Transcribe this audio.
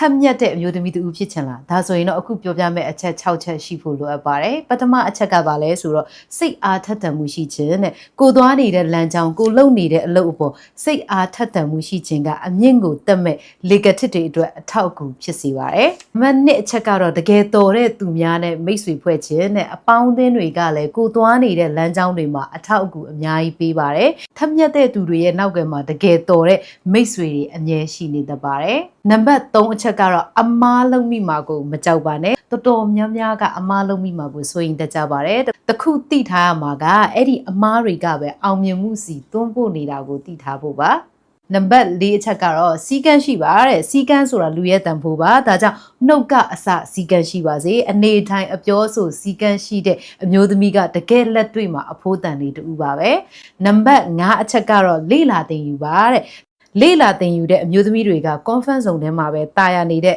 ထပ်မြတ်တဲ့အမျိုးသမီးတူဖြစ်ချင်လားဒါဆိုရင်တော့အခုပြောပြမယ့်အချက်6ချက်ရှိဖို့လိုအပ်ပါတယ်ပထမအချက်ကပါလဲဆိုတော့စိတ်အားထက်သန်မှုရှိခြင်းတဲ့ကိုသွားနေတဲ့လမ်းကြောင်းကိုလုံနေတဲ့အလုပ်အပေါ်စိတ်အားထက်သန်မှုရှိခြင်းကအမြင့်ကိုတက်မဲ့လေကတစ်တွေအတွက်အထောက်အကူဖြစ်စေပါတယ်နံပါတ်2အချက်ကတော့တကယ်တော်တဲ့သူများနဲ့မိတ်ဆွေဖွဲ့ခြင်းနဲ့အပေါင်းအသင်းတွေကလည်းကိုသွားနေတဲ့လမ်းကြောင်းတွေမှာအထောက်အကူအများကြီးပေးပါတယ်ထပ်မြတ်တဲ့သူတွေရဲ့နောက်ကမှာတကယ်တော်တဲ့မိတ်ဆွေတွေအမြဲရှိနေတတ်ပါတယ်နံပါတ်3အချက်ကတော့အမားလုံးမိမှာကိုမကြောက်ပါနဲ့တော်များများကအမားလုံးမိမှာကိုစိုးရင်တတ်ကြပါတယ်တခုသိထားရမှာကအဲ့ဒီအမားတွေကပဲအောင်မြင်မှုစီတွန်းပို့နေတာကိုသိထားဖို့ပါနံပါတ်4အချက်ကတော့စီကန်းရှိပါတဲ့စီကန်းဆိုတာလူရဲ့တန်ဖိုးပါဒါကြောင့်နှုတ်ကအစစီကန်းရှိပါစေအနေထိုင်အပြောဆိုစီကန်းရှိတဲ့အမျိုးသမီးကတကယ်လက်တွေ့မှာအဖိုးတန်လေးတူပါပဲနံပါတ်5အချက်ကတော့လေ့လာသင်ယူပါတဲ့လေ့လာသင်ယူတဲ့အမျိုးသမီးတွေက confidence zone ထဲမှာပဲတာယာနေတဲ့